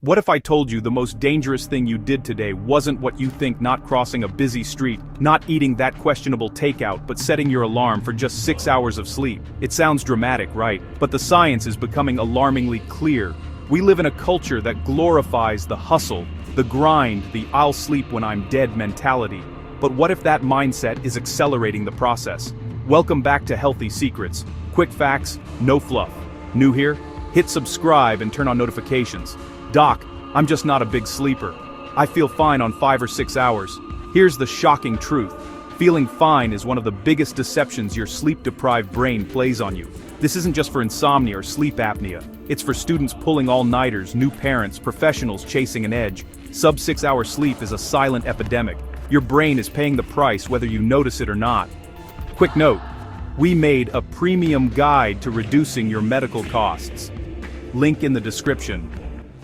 What if I told you the most dangerous thing you did today wasn't what you think, not crossing a busy street, not eating that questionable takeout, but setting your alarm for just 6 hours of sleep? It sounds dramatic, right? But the science is becoming alarmingly clear. We live in a culture that glorifies the hustle, the grind, the "I'll sleep when I'm dead" mentality. But what if that mindset is accelerating the process? Welcome back to Healthy Secrets. Quick facts, no fluff. New here? Hit subscribe and turn on notifications. Doc, I'm just not a big sleeper. I feel fine on 5 or 6 hours. Here's the shocking truth. Feeling fine is one of the biggest deceptions your sleep-deprived brain plays on you. This isn't just for insomnia or sleep apnea. It's for students pulling all-nighters, new parents, professionals chasing an edge. Sub-6 hour sleep is a silent epidemic. Your brain is paying the price whether you notice it or not. Quick note, we made a premium guide to reducing your medical costs. Link in the description.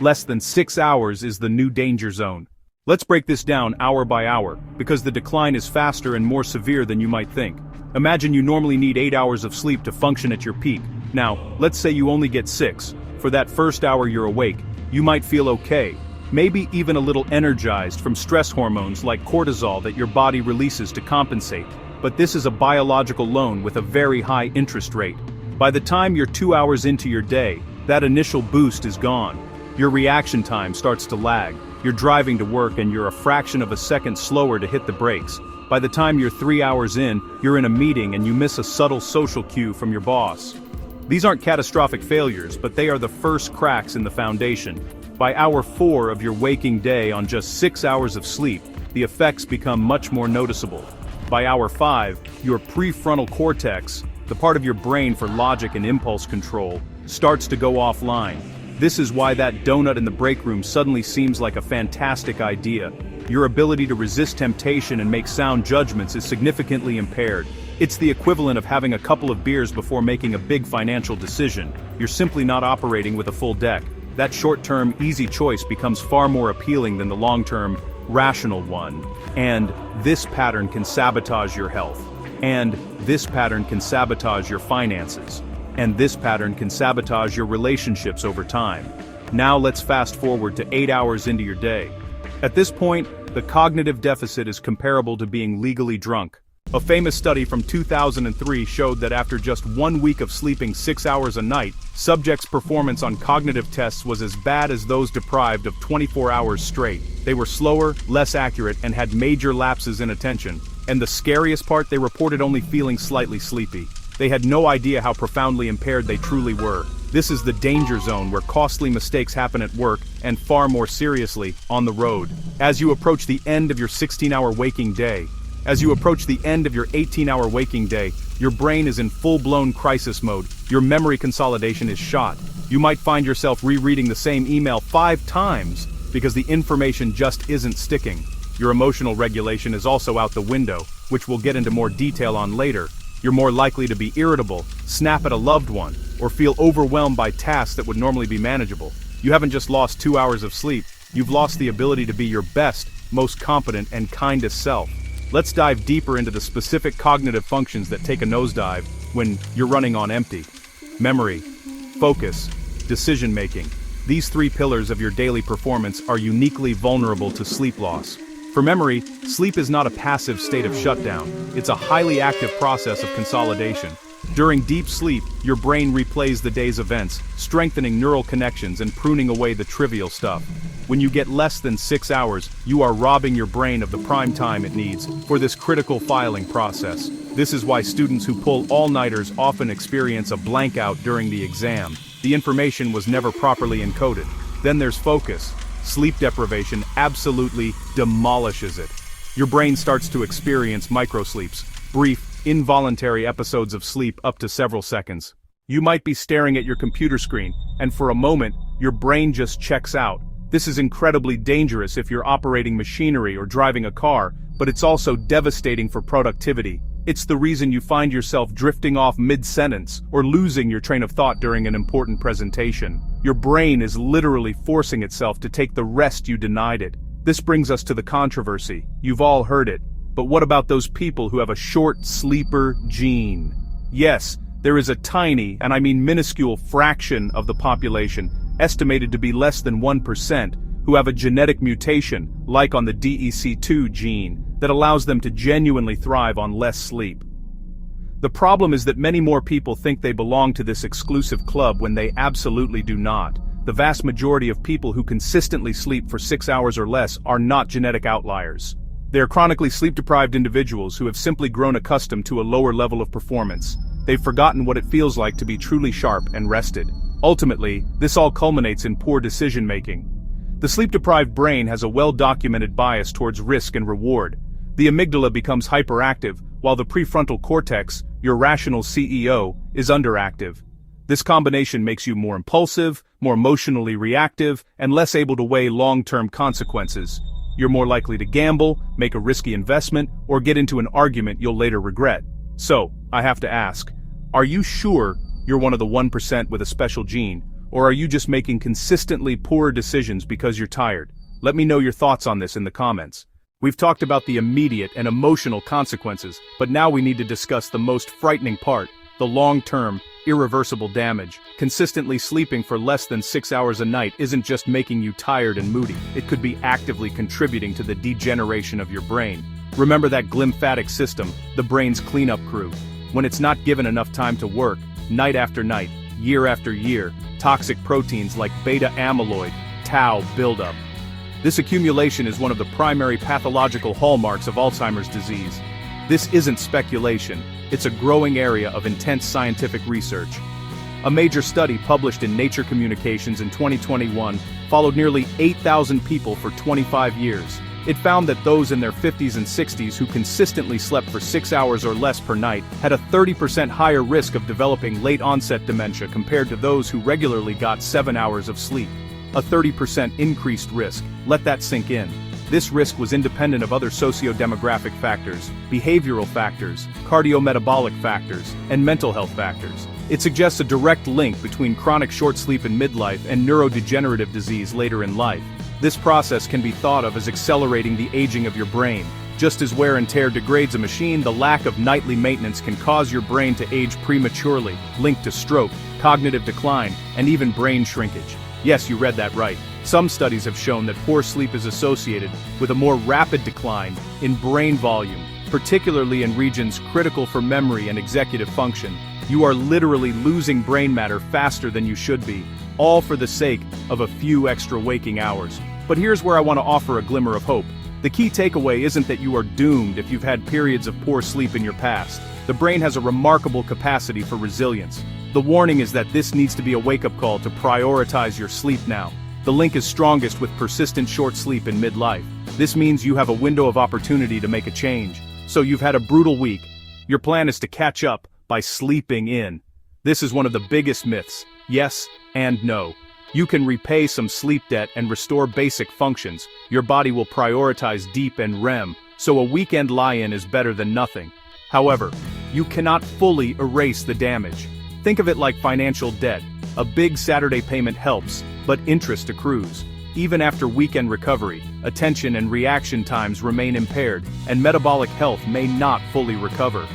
Less than 6 hours is the new danger zone. Let's break this down hour by hour, because the decline is faster and more severe than you might think. Imagine you normally need 8 hours of sleep to function at your peak. Now, let's say you only get 6. For that first hour you're awake, you might feel okay, maybe even a little energized from stress hormones like cortisol that your body releases to compensate. But this is a biological loan with a very high interest rate. By the time you're 2 hours into your day, that initial boost is gone. Your reaction time starts to lag. You're driving to work and you're a fraction of a second slower to hit the brakes. By the time you're 3 hours in, you're in a meeting and you miss a subtle social cue from your boss. These aren't catastrophic failures, but they are the first cracks in the foundation. By hour 4 of your waking day on just 6 hours of sleep, the effects become much more noticeable. By hour 5, your prefrontal cortex, the part of your brain for logic and impulse control, starts to go offline. This is why that donut in the break room suddenly seems like a fantastic idea. Your ability to resist temptation and make sound judgments is significantly impaired. It's the equivalent of having a couple of beers before making a big financial decision. You're simply not operating with a full deck. That short-term, easy choice becomes far more appealing than the long-term, rational one. And this pattern can sabotage your health. And this pattern can sabotage your finances. And this pattern can sabotage your relationships over time. Now let's fast forward to 8 hours into your day. At this point, the cognitive deficit is comparable to being legally drunk. A famous study from 2003 showed that after just 1 week of sleeping 6 hours a night, subjects' performance on cognitive tests was as bad as those deprived of 24 hours straight. They were slower, less accurate, and had major lapses in attention. And the scariest part, they reported only feeling slightly sleepy. They had no idea how profoundly impaired they truly were. This is the danger zone where costly mistakes happen at work and, far more seriously, on the road. As you approach the end of your 16-hour waking day, as you approach the end of your 18-hour waking day, your brain is in full-blown crisis mode. Your memory consolidation is shot. You might find yourself rereading the same email 5 times because the information just isn't sticking. Your emotional regulation is also out the window, which we'll get into more detail on later. You're more likely to be irritable, snap at a loved one, or feel overwhelmed by tasks that would normally be manageable. You haven't just lost 2 hours of sleep, you've lost the ability to be your best, most competent, and kindest self. Let's dive deeper into the specific cognitive functions that take a nosedive when you're running on empty. Memory, focus, decision-making. These 3 pillars of your daily performance are uniquely vulnerable to sleep loss. For memory, sleep is not a passive state of shutdown, it's a highly active process of consolidation. During deep sleep, your brain replays the day's events, strengthening neural connections and pruning away the trivial stuff. When you get less than 6 hours, you are robbing your brain of the prime time it needs for this critical filing process. This is why students who pull all-nighters often experience a blankout during the exam. The information was never properly encoded. Then there's focus. Sleep deprivation absolutely demolishes it. Your brain starts to experience microsleeps, brief, involuntary episodes of sleep up to several seconds. You might be staring at your computer screen, and for a moment, your brain just checks out. This is incredibly dangerous if you're operating machinery or driving a car, but it's also devastating for productivity. It's the reason you find yourself drifting off mid-sentence or losing your train of thought during an important presentation. Your brain is literally forcing itself to take the rest you denied it. This brings us to the controversy. You've all heard it. But what about those people who have a short sleeper gene? Yes, there is a tiny, and I mean minuscule, fraction of the population, estimated to be less than 1%, who have a genetic mutation, like on the DEC2 gene, that allows them to genuinely thrive on less sleep. The problem is that many more people think they belong to this exclusive club when they absolutely do not. The vast majority of people who consistently sleep for 6 hours or less are not genetic outliers. They are chronically sleep-deprived individuals who have simply grown accustomed to a lower level of performance. They've forgotten what it feels like to be truly sharp and rested. Ultimately, this all culminates in poor decision-making. The sleep-deprived brain has a well-documented bias towards risk and reward. The amygdala becomes hyperactive, while the prefrontal cortex, your rational CEO, is underactive. This combination makes you more impulsive, more emotionally reactive, and less able to weigh long-term consequences. You're more likely to gamble, make a risky investment, or get into an argument you'll later regret. So, I have to ask, are you sure you're one of the 1% with a special gene, or are you just making consistently poorer decisions because you're tired? Let me know your thoughts on this in the comments. We've talked about the immediate and emotional consequences, but now we need to discuss the most frightening part, the long-term, irreversible damage. Consistently sleeping for less than 6 hours a night isn't just making you tired and moody, it could be actively contributing to the degeneration of your brain. Remember that glymphatic system, the brain's cleanup crew. When it's not given enough time to work, night after night, year after year, toxic proteins like beta amyloid, tau build up. This accumulation is one of the primary pathological hallmarks of Alzheimer's disease. This isn't speculation, it's a growing area of intense scientific research. A major study published in Nature Communications in 2021 followed nearly 8,000 people for 25 years. It found that those in their 50s and 60s who consistently slept for 6 hours or less per night had a 30% higher risk of developing late-onset dementia compared to those who regularly got 7 hours of sleep. A 30% increased risk. Let that sink in. This risk was independent of other socio-demographic factors, behavioral factors, cardiometabolic factors, and mental health factors. It suggests a direct link between chronic short sleep in midlife and neurodegenerative disease later in life. This process can be thought of as accelerating the aging of your brain. Just as wear and tear degrades a machine, the lack of nightly maintenance can cause your brain to age prematurely, linked to stroke, cognitive decline, and even brain shrinkage. Yes, you read that right. Some studies have shown that poor sleep is associated with a more rapid decline in brain volume, particularly in regions critical for memory and executive function. You are literally losing brain matter faster than you should be, all for the sake of a few extra waking hours. But here's where I want to offer a glimmer of hope. The key takeaway isn't that you are doomed if you've had periods of poor sleep in your past. The brain has a remarkable capacity for resilience. The warning is that this needs to be a wake-up call to prioritize your sleep now. The link is strongest with persistent short sleep in midlife. This means you have a window of opportunity to make a change. So you've had a brutal week. Your plan is to catch up by sleeping in. This is one of the biggest myths. Yes and no. You can repay some sleep debt and restore basic functions. Your body will prioritize deep and REM, so a weekend lie-in is better than nothing. However, you cannot fully erase the damage. Think of it like financial debt. A big Saturday payment helps, but interest accrues. Even after weekend recovery, attention and reaction times remain impaired, and metabolic health may not fully recover.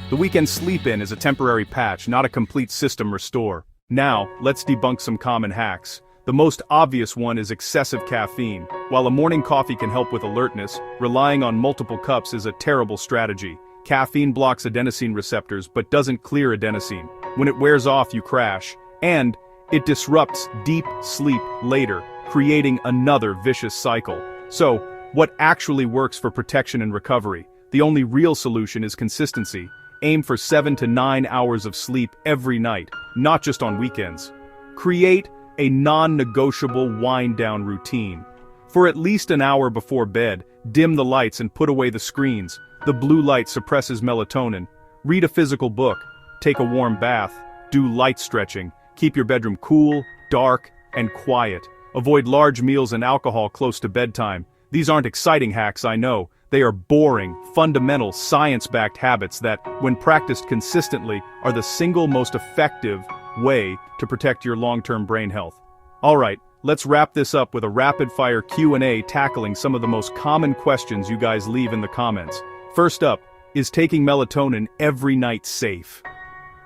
The weekend sleep-in is a temporary patch, not a complete system restore. Now, let's debunk some common hacks. The most obvious one is excessive caffeine. While a morning coffee can help with alertness, relying on multiple cups is a terrible strategy. Caffeine blocks adenosine receptors but doesn't clear adenosine. When it wears off, you crash. And it disrupts deep sleep later, creating another vicious cycle. So, what actually works for protection and recovery? The only real solution is consistency. Aim for 7 to 9 hours of sleep every night, not just on weekends. Create a non-negotiable wind-down routine. For at least an hour before bed, dim the lights and put away the screens. The blue light suppresses melatonin. Read a physical book. Take a warm bath. Do light stretching. Keep your bedroom cool, dark, and quiet. Avoid large meals and alcohol close to bedtime. These aren't exciting hacks, I know. They are boring, fundamental, science-backed habits that, when practiced consistently, are the single most effective way to protect your long-term brain health. Alright, let's wrap this up with a rapid-fire Q&A tackling some of the most common questions you guys leave in the comments. First up, is taking melatonin every night safe?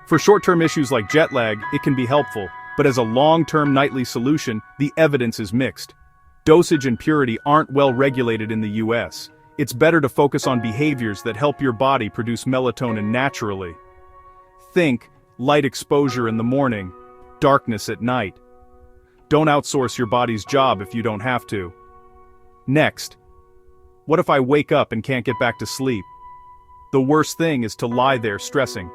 For short-term issues like jet lag, it can be helpful, but as a long-term nightly solution, the evidence is mixed. Dosage and purity aren't well regulated in the US. It's better to focus on behaviors that help your body produce melatonin naturally. Think light exposure in the morning, darkness at night. Don't outsource your body's job if you don't have to. Next, what if I wake up and can't get back to sleep? The worst thing is to lie there stressing.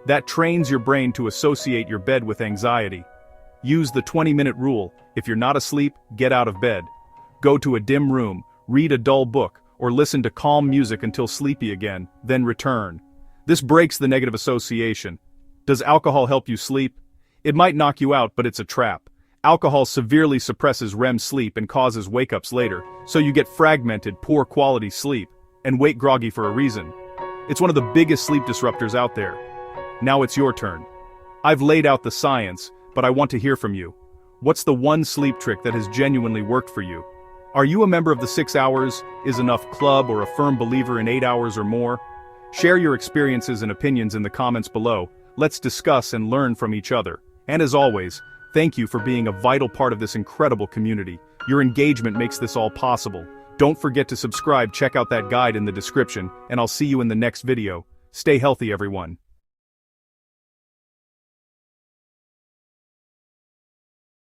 That trains your brain to associate your bed with anxiety. Use the 20-minute rule. If you're not asleep, get out of bed. Go to a dim room, read a dull book, or listen to calm music until sleepy again, then return. This breaks the negative association. Does alcohol help you sleep? It might knock you out, but it's a trap. Alcohol severely suppresses REM sleep and causes wake-ups later, so you get fragmented, poor-quality sleep, and wake groggy for a reason. It's one of the biggest sleep disruptors out there. Now it's your turn. I've laid out the science, but I want to hear from you. What's the one sleep trick that has genuinely worked for you? Are you a member of the 6 hours is enough club or a firm believer in 8 hours or more? Share your experiences and opinions in the comments below. Let's discuss and learn from each other. And as always, thank you for being a vital part of this incredible community. Your engagement makes this all possible. Don't forget to subscribe, check out that guide in the description, and I'll see you in the next video. Stay healthy, everyone.